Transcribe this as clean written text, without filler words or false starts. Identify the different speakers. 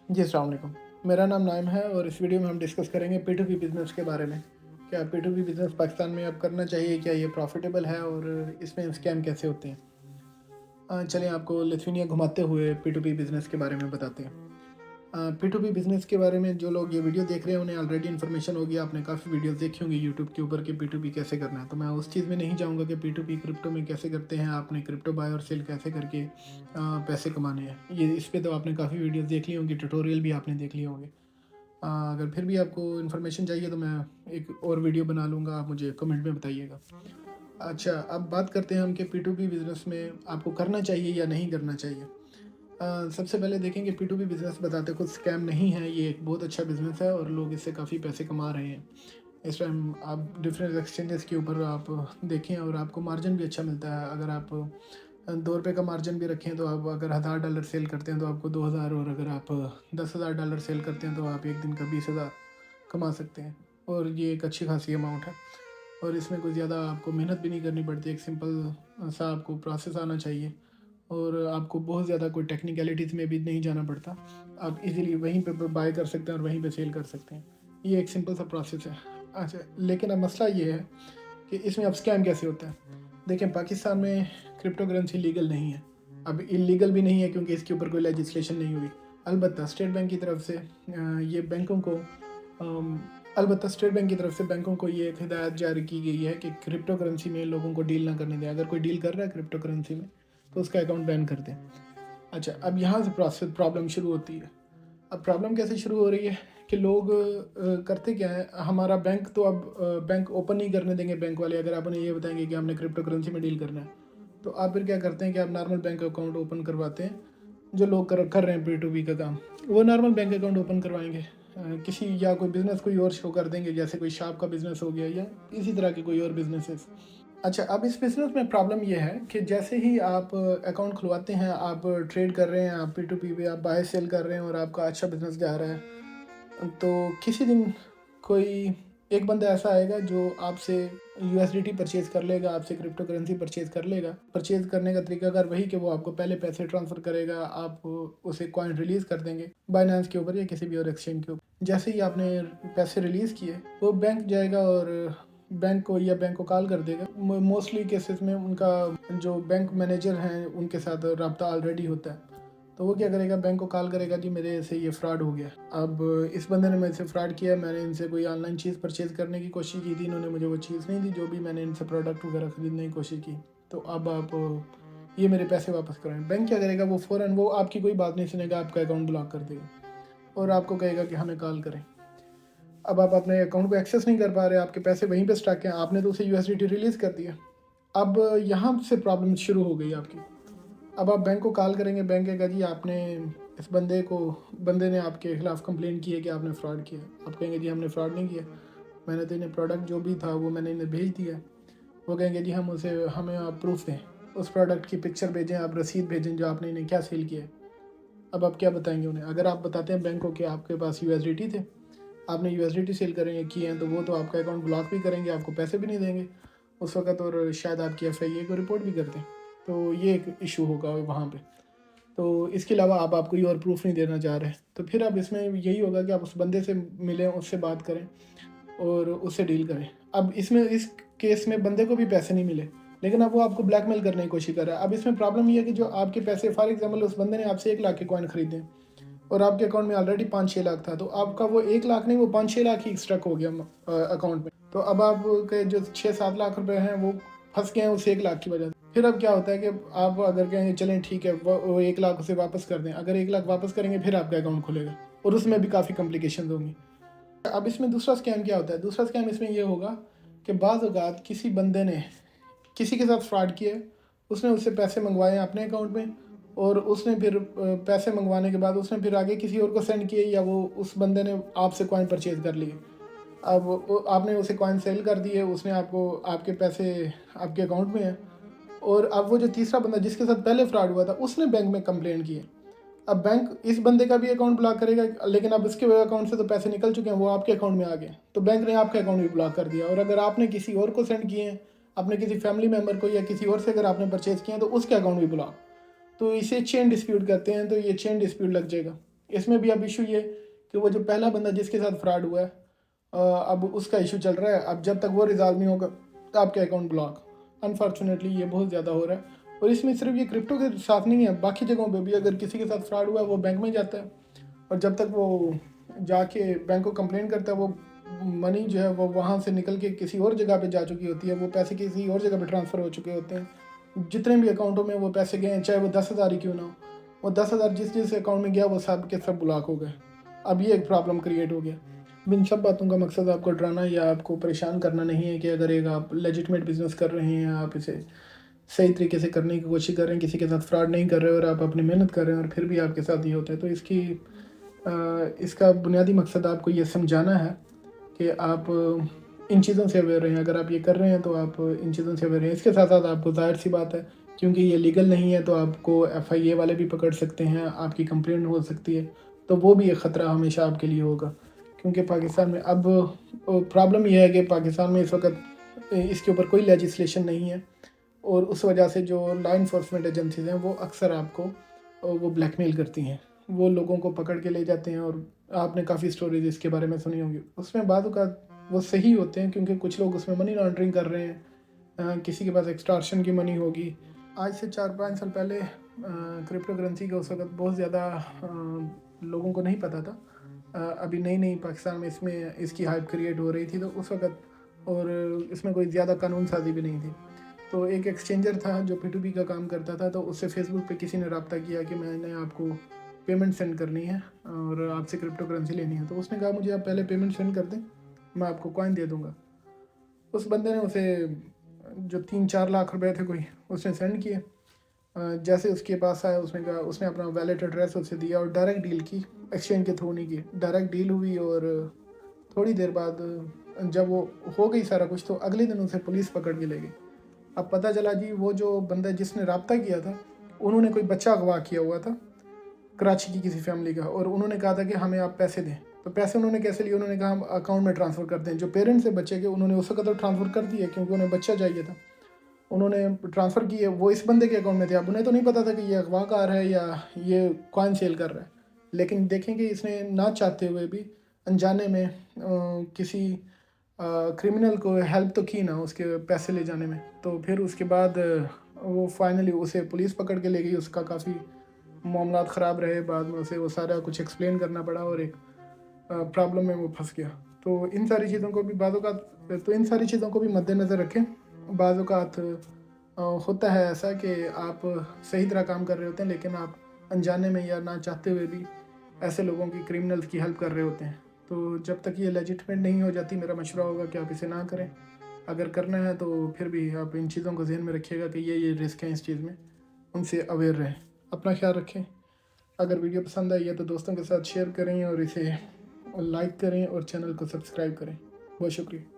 Speaker 1: जी, अस्सलाम वालेकुम। मेरा नाम नाइम है और इस वीडियो में हम डिस्कस करेंगे P2P बिज़नेस के बारे में। क्या P2P बिज़नेस पाकिस्तान में अब करना चाहिए? क्या ये प्रॉफ़िटेबल है और इसमें स्कैम कैसे होते हैं? चलिए आपको लिथुआनिया घुमाते हुए P2P बिज़नेस के बारे में बताते हैं। P2P बिज़नेस के बारे में जो लोग ये वीडियो देख रहे हैं उन्हें ऑलरेडी इन्फॉर्मेशन होगी, आपने काफ़ी वीडियोज़ देखी होंगी यूट्यूब के ऊपर कि P2P कैसे करना है। तो मैं उस चीज़ में नहीं जाऊँगा कि P2P क्रिप्टो में कैसे करते हैं, आपने क्रिप्टो बाय और सेल कैसे करके पैसे कमाने हैं। ये इस पे तो आपने काफ़ी वीडियोज़ देख ली होंगी, ट्यूटोरियल भी आपने देख लिए होंगे। अगर फिर भी आपको इन्फॉर्मेशन चाहिए तो मैं एक और वीडियो बना लूँगा, आप मुझे कमेंट में बताइएगा। अच्छा, अब बात करते हैं हम कि P2P बिज़नेस में आपको करना चाहिए या नहीं करना चाहिए। सबसे पहले देखेंगे P2P बिज़नेस बताते खुद स्कैम नहीं है, ये एक बहुत अच्छा बिज़नेस है और लोग इससे काफ़ी पैसे कमा रहे हैं। इस टाइम आप डिफरेंट एक्सचेंजेस के ऊपर आप देखें और आपको मार्जिन भी अच्छा मिलता है। अगर आप ₹2 का मार्जिन भी रखें तो आप अगर $1000 सेल करते हैं तो आपको 2000, और अगर आप $10,000 सेल करते हैं तो आप एक दिन का 20,000 कमा सकते हैं और ये एक अच्छी खासी अमाउंट है। और इसमें कोई ज़्यादा आपको मेहनत भी नहीं करनी पड़ती, एक सिंपल सा आपको प्रोसेस आना चाहिए और आपको बहुत ज़्यादा कोई टेक्निकलिटीज़ में भी नहीं जाना पड़ता। आप इजीली वहीं पे बाय कर सकते हैं और वहीं पे सेल कर सकते हैं। ये एक सिंपल सा प्रोसेस है। अच्छा, लेकिन अब मसला ये है कि इसमें अब स्कैम कैसे होता है? देखें, पाकिस्तान में क्रिप्टो करेंसी लीगल नहीं है। अब इल्लीगल भी नहीं है क्योंकि इसके ऊपर कोई लेजिस्लेशन नहीं हुई। अलबत्ता स्टेट बैंक की तरफ से ये बैंकों को अम, अलबत्ता स्टेट बैंक की तरफ से बैंकों को ये एक हिदायत जारी की गई है कि क्रिप्टो करेंसी में लोगों को डील ना करने दें। अगर कोई डील कर रहा है क्रिप्टो करेंसी में तो उसका अकाउंट बैन कर दें। अच्छा, अब यहाँ से प्रोसेस प्रॉब्लम शुरू होती है। अब प्रॉब्लम कैसे शुरू हो रही है कि लोग करते क्या है, हमारा बैंक तो अब बैंक ओपन नहीं करने देंगे बैंक वाले, अगर आप उन्हें ये बताएंगे कि हमने क्रिप्टो करेंसी में डील करना है। तो आप फिर क्या करते हैं कि आप नॉर्मल बैंक अकाउंट ओपन करवाते हैं। जो लोग कर रहे हैं P2P का काम, वो नॉर्मल बैंक अकाउंट ओपन करवाएंगे। किसी या कोई बिज़नेस कोई और शो कर देंगे, जैसे कोई शॉप का बिज़नेस हो गया या इसी तरह के कोई और बिज़नेसेस। अच्छा, अब इस बिज़नेस में प्रॉब्लम ये है कि जैसे ही आप अकाउंट खुलवाते हैं, आप ट्रेड कर रहे हैं, आप P2P पे आप बाय सेल कर रहे हैं और आपका अच्छा बिज़नेस जा रहा है, तो किसी दिन कोई एक बंदा ऐसा आएगा जो आपसे यूएसडीटी परचेज़ कर लेगा, आपसे क्रिप्टो करेंसी परचेज़ कर लेगा। परचेज़ करने का तरीकाकार वही कि वो आपको पहले पैसे ट्रांसफ़र करेगा, आप उसे कॉइन रिलीज़ कर देंगे बाइनेंस के ऊपर या किसी भी और एक्सचेंज के ऊपर। जैसे ही आपने पैसे रिलीज़ किए, वो बैंक जाएगा और बैंक को कॉल कर देगा। मोस्टली केसेस में उनका जो बैंक मैनेजर हैं, उनके साथ राब्ता ऑलरेडी होता है। तो वो क्या करेगा, बैंक को कॉल करेगा, जी मेरे से ये फ्रॉड हो गया। अब इस बंदे ने मेरे से फ्रॉड किया, मैंने इनसे कोई ऑनलाइन चीज़ परचेज़ करने की कोशिश की थी, इन्होंने मुझे वो चीज़ नहीं दी जो भी मैंने इनसे प्रोडक्ट वगैरह खरीदने की कोशिश की। तो अब आप ये मेरे पैसे वापस कराएँ। बैंक क्या करेगा, वो फ़ौरन वो आपकी कोई बात नहीं सुनेगा, आपका अकाउंट ब्लॉक कर देगा और आपको कहेगा कि हमें कॉल करें। अब आप अपने अकाउंट को एक्सेस नहीं कर पा रहे, आपके पैसे वहीं पे स्टक हैं, आपने तो उसे यूएसडीटी रिलीज़ कर दिया। अब यहाँ से प्रॉब्लम शुरू हो गई आपकी। अब आप बैंक को कॉल करेंगे, बैंक कहेगा जी आपने इस बंदे ने आपके खिलाफ़ कंप्लेंट की है कि आपने फ्रॉड किया है। आप कहेंगे जी हमने फ्रॉड नहीं किया, मैंने तो इन्हें प्रोडक्ट जो भी था वो मैंने इन्हें भेज दिया है। वो कहेंगे जी हमें आप प्रूफ़ दें, उस प्रोडक्ट की पिक्चर भेजें, आप रसीद भेजें जो आपने इन्हें क्या सेल किया है। अब आप क्या बताएंगे उन्हें? अगर आप बताते हैं बैंक को कि आपके पास यूएसडीटी थे, आपने यूएसडीटी सेल करेंगे किए हैं, तो वो तो आपका अकाउंट ब्लॉक भी करेंगे, आपको पैसे भी नहीं देंगे उस वक़्त, और शायद आपकी एफआईए को रिपोर्ट भी कर दें। तो ये एक इशू होगा वहाँ पे। तो इसके अलावा आप कोई और प्रूफ़ नहीं देना चाह रहे, तो फिर अब इसमें यही होगा कि आप उस बंदे से मिलें, उससे बात करें और उससे डील करें। अब इसमें इस केस में बंदे को भी पैसे नहीं मिले, लेकिन अब वो आपको ब्लैकमेल करने की कोशिश कर रहा है। अब इसमें प्रॉब्लम ये है कि जो आपके पैसे, फॉर एग्ज़ाम्पल उस बंदे ने आपसे 1 लाख के कॉइन खरीदे और आपके अकाउंट में ऑलरेडी 5-6 लाख था, तो आपका वो 1 लाख नहीं, वो 5-6 लाख ही स्टक हो गया अकाउंट में। तो अब आपके जो 6-7 लाख रुपए हैं वो फँस गए हैं उस 1 लाख की वजह से। फिर अब क्या होता है कि आप अगर कहेंगे चलें ठीक है, वो 1 लाख उसे वापस कर दें, अगर 1 लाख वापस करेंगे फिर आपका अकाउंट खुलेगा और उसमें भी काफ़ी कॉम्प्लिकेशंस होंगी। अब इसमें दूसरा स्कैम क्या होता है? दूसरा स्कैम इसमें ये होगा कि बाज़ औक़ात किसी बंदे ने किसी के साथ फ्रॉड किया है, उसने उससे पैसे मंगवाए हैं अपने अकाउंट में और उसने फिर पैसे मंगवाने के बाद उसने फिर आगे किसी और को सेंड किए, या वो उस बंदे ने आपसे कॉइन परचेज़ कर लिए। अब वो आपने उसे कॉइन सेल कर दिए, उसने आपको आपके पैसे आपके अकाउंट में हैं, और अब वो जो तीसरा बंदा जिसके साथ पहले फ्रॉड हुआ था, उसने बैंक में कंप्लेंट की है। अब बैंक इस बंदे का भी अकाउंट ब्लॉक करेगा, लेकिन अब इसके अकाउंट से तो पैसे निकल चुके हैं, वो आपके अकाउंट में आ गए, तो बैंक ने आपका अकाउंट भी ब्लॉक कर दिया। और अगर आपने किसी और को सेंड किए हैं, अपने किसी फैमिली मेम्बर को या किसी और से अगर आपने परचेज़ किए हैं, तो उसके अकाउंट भी ब्लॉक। तो इसे चेन डिस्प्यूट कहते हैं, तो ये चेन डिस्प्यूट लग जाएगा। इसमें भी अब इशू ये कि वो जो पहला बंदा जिसके साथ फ्रॉड हुआ है, अब उसका इशू चल रहा है। अब जब तक वो रिजॉल्व नहीं होगा तो आपका अकाउंट ब्लॉक। अनफॉर्चुनेटली ये बहुत ज़्यादा हो रहा है। और इसमें सिर्फ ये क्रिप्टो के साथ नहीं है, बाकी जगहों पे भी अगर किसी के साथ फ्रॉड हुआ है वो बैंक में जाता है, और जब तक वो जाके बैंक को कंप्लेन करता है, वो मनी जो है वो वहाँ से निकल के किसी और जगह पे जा चुकी होती है, वो पैसे किसी और जगह पे ट्रांसफ़र हो चुके होते हैं। जितने भी अकाउंटों में वो पैसे गए हैं, चाहे वो 10,000 ही क्यों ना हो, वो 10,000 जिस जिस अकाउंट में गया वो सब के सब ब्लॉक हो गए। अब ये एक प्रॉब्लम क्रिएट हो गया। इन सब बातों का मकसद आपको डराना या आपको परेशान करना नहीं है कि अगर एक आप लेजिटमेट बिजनेस कर रहे हैं, आप इसे सही तरीके से करने की कोशिश कर रहे हैं, किसी के साथ फ्रॉड नहीं कर रहे और आप अपनी मेहनत कर रहे हैं और फिर भी आपके साथ ये होता है, तो इसका बुनियादी मकसद आपको ये समझाना है कि आप इन चीज़ों से अवेयर रहें। अगर आप ये कर रहे हैं तो आप इन चीज़ों से अवेयर रहें। इसके साथ साथ आपको ज़ाहिर सी बात है, क्योंकि ये लीगल नहीं है तो आपको FIA वाले भी पकड़ सकते हैं, आपकी कंप्लेंट हो सकती है, तो वो भी एक ख़तरा हमेशा आपके लिए होगा। क्योंकि पाकिस्तान में अब प्रॉब्लम यह है कि पाकिस्तान में इस वक्त इसके ऊपर कोई लेजिस्लेशन नहीं है, और उस वजह से जो लॉ इन्फोर्समेंट एजेंसीज़ हैं वो अक्सर आपको वो ब्लैकमेल करती हैं, वो लोगों को पकड़ के ले जाते हैं। और आपने काफ़ी स्टोरीज इसके बारे में सुनी होंगी। उसमें बाद का वो सही होते हैं क्योंकि कुछ लोग उसमें मनी लॉन्ड्रिंग कर रहे हैं, किसी के पास एक्सटॉर्शन की मनी होगी। आज से 4-5 साल पहले क्रिप्टो करेंसी का उस वक्त बहुत ज़्यादा लोगों को नहीं पता था। अभी नई नई पाकिस्तान में इसकी हाइप क्रिएट हो रही थी तो उस वक्त, और इसमें कोई ज़्यादा कानून साजी भी नहीं थी। तो एक एक्सचेंजर था जो P2P का काम करता था, तो उससे फेसबुक पे किसी ने रब्ता किया कि मैंने आपको पेमेंट सेंड करनी है और आपसे क्रिप्टो करेंसी लेनी है। तो उसने कहा मुझे आप पहले पेमेंट सेंड कर दें, मैं आपको कॉइन दे दूँगा। उस बंदे ने उसे जो 3-4 लाख रुपए थे कोई, उसने सेंड किए। जैसे उसके पास आया उसने कहा, उसने अपना वैलेट एड्रेस उसे दिया और डायरेक्ट डील की, एक्सचेंज के थ्रू नहीं की, डायरेक्ट डील हुई। और थोड़ी देर बाद जब वो हो गई सारा कुछ, तो अगले दिन उसे पुलिस पकड़ के ले गई। अब पता चला जी वो जो बंदा जिसने रब्ता किया था, उन्होंने कोई बच्चा अगवा किया हुआ था कराची की किसी फैमिली का, और उन्होंने कहा था कि हमें आप पैसे दें। तो पैसे उन्होंने कैसे लिए? उन्होंने कहा हम अकाउंट में ट्रांसफ़र कर दें। जो पेरेंट्स से बच्चे के, उन्होंने उस वक्त तो ट्रांसफ़र कर दिए क्योंकि उन्हें बच्चा चाहिए था। उन्होंने ट्रांसफ़र किए, वो इस बंदे के अकाउंट में थे। अब उन्हें तो नहीं पता था कि ये अगवाकार है या ये कॉइन सेल कर रहा है। लेकिन देखें कि इसने ना चाहते हुए भी अनजाने में किसी क्रिमिनल को हेल्प तो की ना उसके पैसे ले जाने में। तो फिर उसके बाद वो फाइनली उसे पुलिस पकड़ के ले गई। उसका काफ़ी मामलात ख़राब रहे, बाद में उसे वो सारा कुछ एक्सप्लेन करना पड़ा और एक प्रॉब्लम में वो फंस गया। तो इन सारी चीज़ों को भी मद्देनज़र रखें। बाज़ औक़ात होता है ऐसा कि आप सही तरह काम कर रहे होते हैं, लेकिन आप अनजाने में या ना चाहते हुए भी ऐसे लोगों की, क्रिमिनल्स की हेल्प कर रहे होते हैं। तो जब तक ये लेजिटिमेट नहीं हो जाती, मेरा मशवरा होगा कि आप इसे ना करें। अगर करना है तो फिर भी आप इन चीज़ों को ज़हन में रखिएगा कि ये रिस्क हैं इस चीज़ में, उनसे अवेयर रहें। अपना ख्याल रखें। अगर वीडियो पसंद आई है तो दोस्तों के साथ शेयर करें और इसे लाइक करें और चैनल को सब्सक्राइब करें। बहुत शुक्रिया।